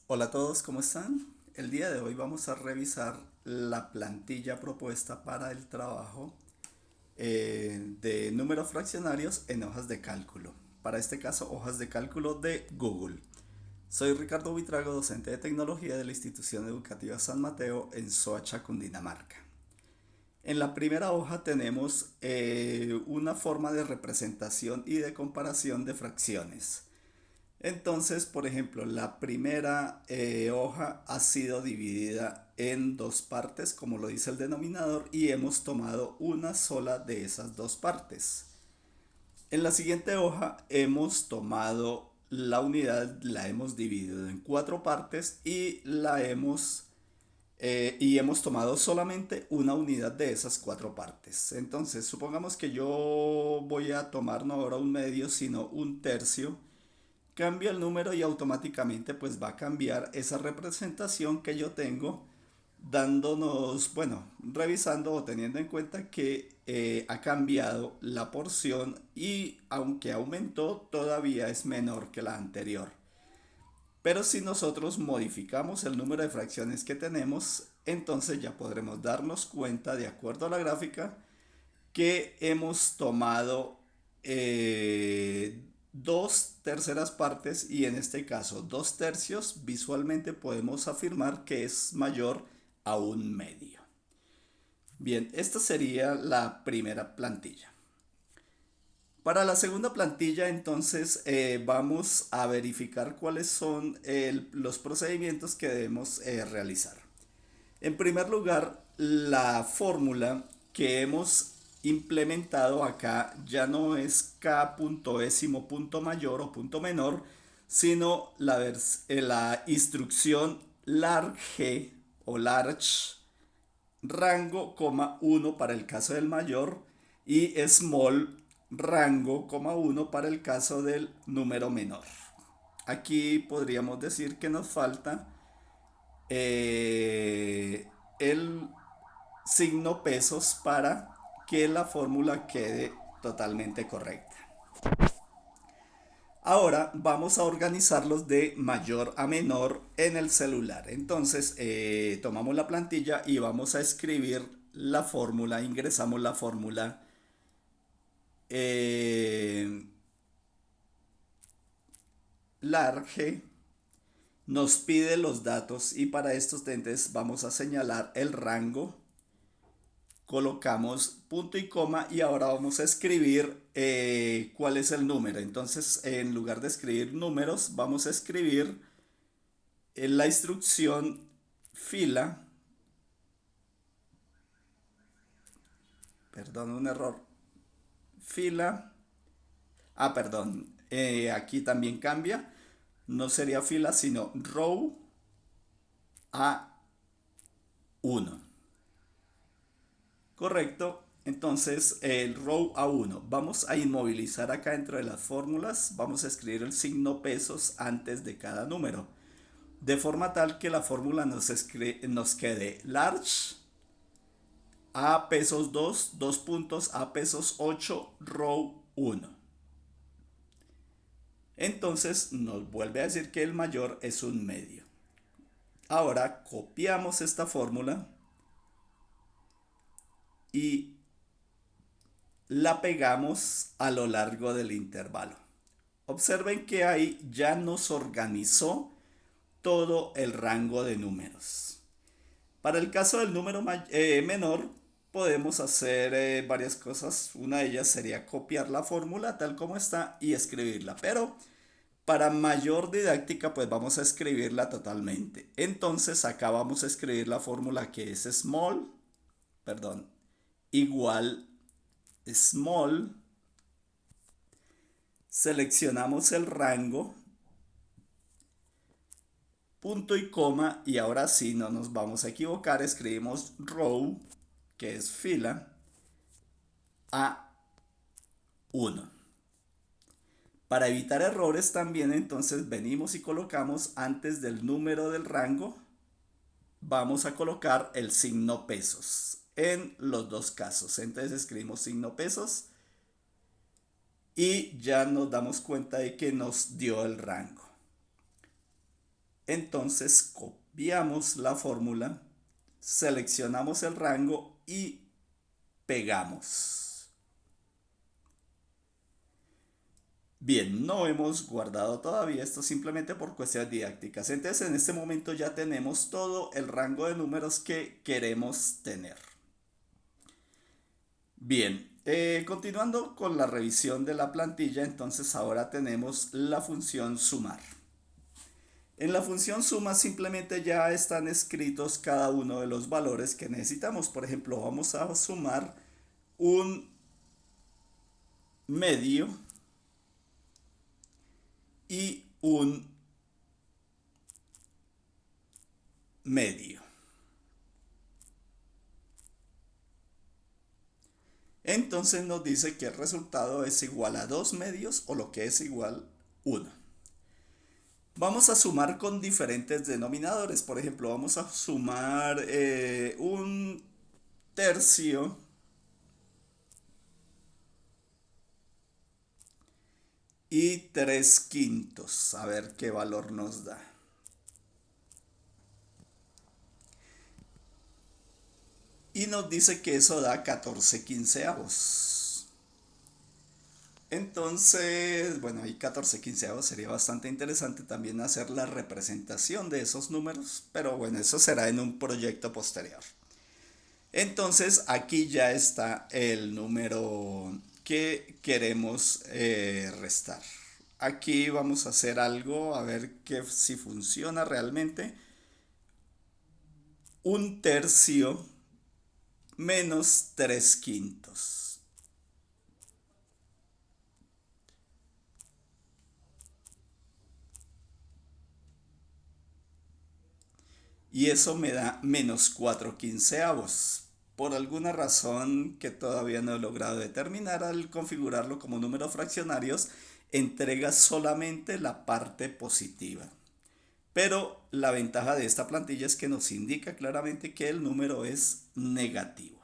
Hola a todos, ¿cómo están? El día de hoy vamos a revisar la plantilla propuesta para el trabajo de números fraccionarios en hojas de cálculo. Para este caso, hojas de cálculo de Google. Soy Ricardo Vitrago, docente de tecnología de la institución educativa San Mateo en Soacha, Cundinamarca. En la primera hoja tenemos una forma de representación y de comparación de fracciones. Entonces, por ejemplo, la primera hoja ha sido dividida en dos partes, como lo dice el denominador, y hemos tomado una sola de esas dos partes. En la siguiente hoja hemos tomado la unidad, la hemos dividido en cuatro partes y hemos tomado solamente una unidad de esas cuatro partes. Entonces, supongamos que yo voy a tomar no ahora un medio, sino un tercio. Cambia el número y automáticamente pues va a cambiar esa representación que yo tengo, dándonos, bueno, revisando o teniendo en cuenta que ha cambiado la porción y aunque aumentó todavía es menor que la anterior. Pero si nosotros modificamos el número de fracciones que tenemos, entonces ya podremos darnos cuenta, de acuerdo a la gráfica, que hemos tomado dos terceras partes y en este caso dos tercios. Visualmente podemos afirmar que es mayor a un medio. Bien, esta sería la primera plantilla. Para la segunda plantilla, entonces, vamos a verificar cuáles son los procedimientos que debemos realizar. En primer lugar, la fórmula que hemos implementado acá ya no es k punto décimo punto mayor o punto menor, sino la instrucción large o large rango, uno para el caso del mayor y small rango, uno para el caso del número menor. Aquí podríamos decir que nos falta el signo pesos para que la fórmula quede totalmente correcta. Ahora vamos a organizarlos de mayor a menor en el celular. Entonces tomamos la plantilla y vamos a escribir la fórmula, ingresamos la fórmula eh, large, nos pide los datos y para estos dentes vamos a señalar el rango, colocamos punto y coma y ahora vamos a escribir cuál es el número. Entonces, en lugar de escribir números, vamos a escribir la instrucción fila, perdón, un error, fila, perdón, aquí también cambia, no sería fila, sino row A1. Correcto. Entonces, el row A1. Vamos a inmovilizar acá dentro de las fórmulas. Vamos a escribir el signo pesos antes de cada número. De forma tal que la fórmula nos quede large A pesos 2 2 puntos, A pesos 8 row 1. Entonces nos vuelve a decir que el mayor es un medio. Ahora copiamos esta fórmula y la pegamos a lo largo del intervalo. Observen que ahí ya nos organizó todo el rango de números. Para el caso del número menor, podemos hacer varias cosas. Una de ellas sería copiar la fórmula tal como está y escribirla. Pero para mayor didáctica, pues vamos a escribirla totalmente. Entonces acá vamos a escribir la fórmula que es igual small. Seleccionamos el rango, punto y coma, y ahora sí no nos vamos a equivocar, escribimos row, que es fila, A1. Para evitar errores también entonces venimos y colocamos antes del número del rango, vamos a colocar el signo pesos en los dos casos. Entonces escribimos signo pesos y ya nos damos cuenta de que nos dio el rango. Entonces copiamos la fórmula, seleccionamos el rango y pegamos. Bien, no hemos guardado todavía esto simplemente por cuestiones didácticas. Entonces en este momento ya tenemos todo el rango de números que queremos tener. Bien, continuando con la revisión de la plantilla, entonces ahora tenemos la función sumar. En la función suma simplemente ya están escritos cada uno de los valores que necesitamos. Por ejemplo, vamos a sumar un medio y un medio. Entonces nos dice que el resultado es igual a 2 medios o lo que es igual 1. Vamos a sumar con diferentes denominadores. Por ejemplo, vamos a sumar un tercio y 3 quintos. A ver qué valor nos da. Y nos dice que eso da 14 quinceavos. Entonces, bueno, ahí 14 quinceavos sería bastante interesante también hacer la representación de esos números, pero bueno, eso será en un proyecto posterior. Entonces, aquí ya está el número que queremos restar. Aquí vamos a hacer algo, a ver si funciona realmente. Un tercio menos 3 quintos. Y eso me da menos 4 quinceavos. Por alguna razón que todavía no he logrado determinar, al configurarlo como números fraccionarios, entrega solamente la parte positiva. Pero la ventaja de esta plantilla es que nos indica claramente que el número es negativo.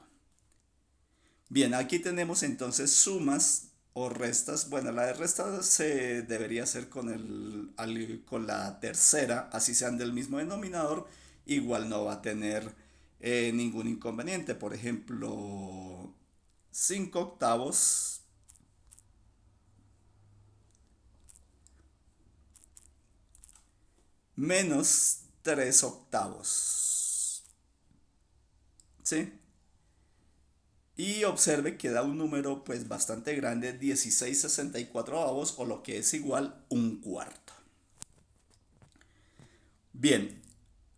Bien, aquí tenemos entonces sumas o restas. Bueno, la de restas se debería hacer con la tercera, así sean del mismo denominador, igual no va a tener ningún inconveniente. Por ejemplo, 5 octavos menos 3 octavos. ¿Sí? Y observe que da un número pues bastante grande, 16/64 o lo que es igual un cuarto. Bien,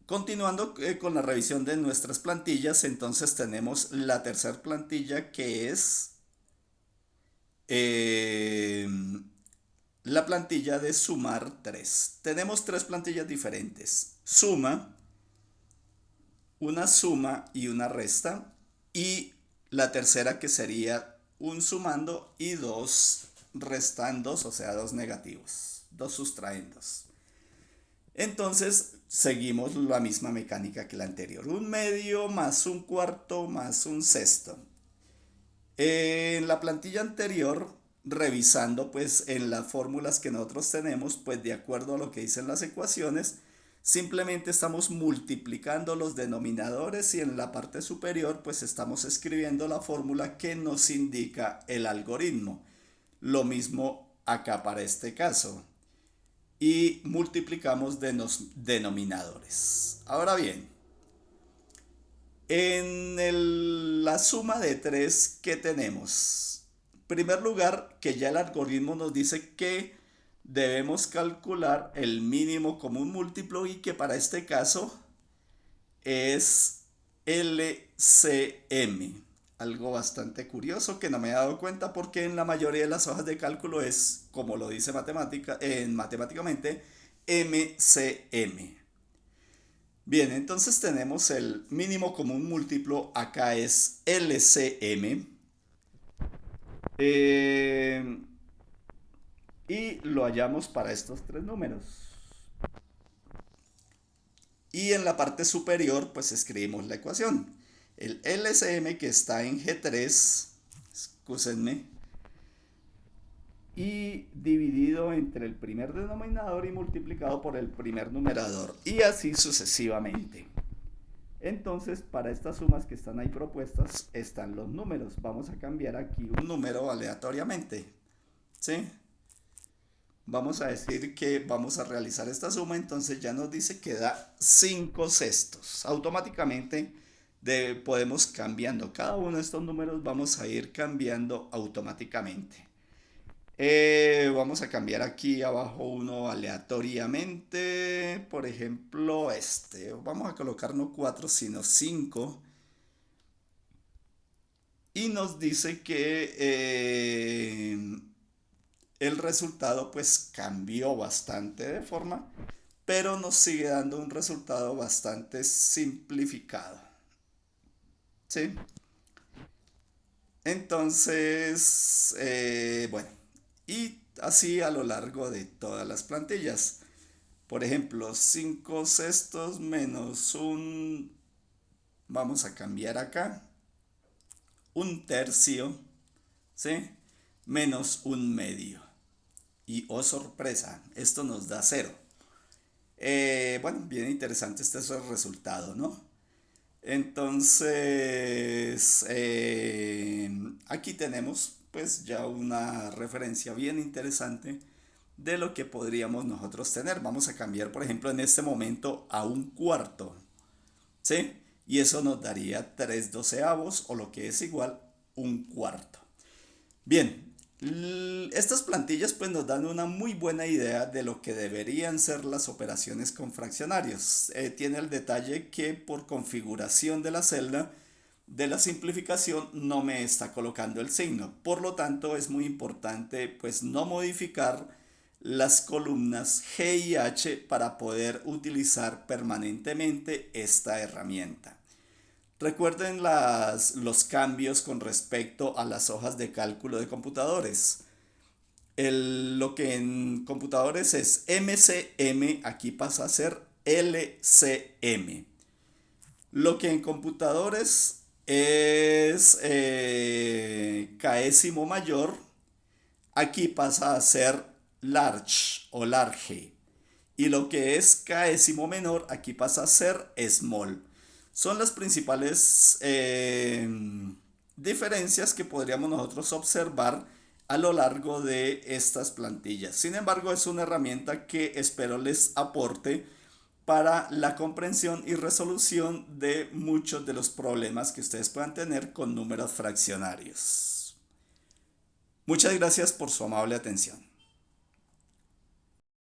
continuando con la revisión de nuestras plantillas, entonces tenemos la tercera plantilla que es eh, la plantilla de sumar 3. Tenemos tres plantillas diferentes: suma, una suma y una resta, y la tercera que sería un sumando y dos restandos, o sea, dos negativos, dos sustraendos. Entonces seguimos la misma mecánica que la anterior: un medio más un cuarto más un sexto. En la plantilla anterior, revisando pues en las fórmulas que nosotros tenemos, pues de acuerdo a lo que dicen las ecuaciones, simplemente estamos multiplicando los denominadores y en la parte superior pues estamos escribiendo la fórmula que nos indica el algoritmo. Lo mismo acá para este caso. Y multiplicamos denominadores. Ahora bien, la suma de 3, ¿qué tenemos? En primer lugar, que ya el algoritmo nos dice que debemos calcular el mínimo común múltiplo y que para este caso es LCM. Algo bastante curioso que no me he dado cuenta porque en la mayoría de las hojas de cálculo es, como lo dice matemáticamente, MCM. Bien, entonces tenemos el mínimo común múltiplo, acá es LCM. eh, y lo hallamos para estos tres números. Y en la parte superior, pues escribimos la ecuación. El LCM que está en G3, excúsenme, y dividido entre el primer denominador y multiplicado por el primer numerador, y así sucesivamente. Entonces, para estas sumas que están ahí propuestas, están los números. Vamos a cambiar aquí un número aleatoriamente, ¿sí? Vamos a decir que vamos a realizar esta suma, entonces ya nos dice que da 5 sextos. Automáticamente podemos cambiando cada uno de estos números, vamos a ir cambiando automáticamente. Vamos a cambiar aquí abajo uno aleatoriamente, por ejemplo este, vamos a colocar no 4 sino 5 y nos dice que el resultado pues cambió bastante de forma, pero nos sigue dando un resultado bastante simplificado, ¿sí? Entonces, bueno, y así a lo largo de todas las plantillas. Por ejemplo, 5 sextos menos vamos a cambiar acá, un tercio, ¿sí? Menos un medio. Y oh sorpresa, esto nos da cero. Bueno, bien interesante este es el resultado, ¿no? Entonces, aquí tenemos pues ya una referencia bien interesante de lo que podríamos nosotros tener. Vamos a cambiar, por ejemplo, en este momento a un cuarto, ¿sí? Y eso nos daría 3 doceavos o lo que es igual un cuarto. Bien, estas plantillas pues nos dan una muy buena idea de lo que deberían ser las operaciones con fraccionarios. Tiene el detalle que por configuración de la celda de la simplificación no me está colocando el signo. Por lo tanto es muy importante pues no modificar las columnas G y H para poder utilizar permanentemente esta herramienta. Recuerden los cambios con respecto a las hojas de cálculo de computadores. Lo que en computadores es MCM, aquí pasa a ser LCM. Lo que en computadores es késimo mayor, aquí pasa a ser large o large. Y lo que es késimo menor, aquí pasa a ser small. Son las principales diferencias que podríamos nosotros observar a lo largo de estas plantillas. Sin embargo, es una herramienta que espero les aporte para la comprensión y resolución de muchos de los problemas que ustedes puedan tener con números fraccionarios. Muchas gracias por su amable atención.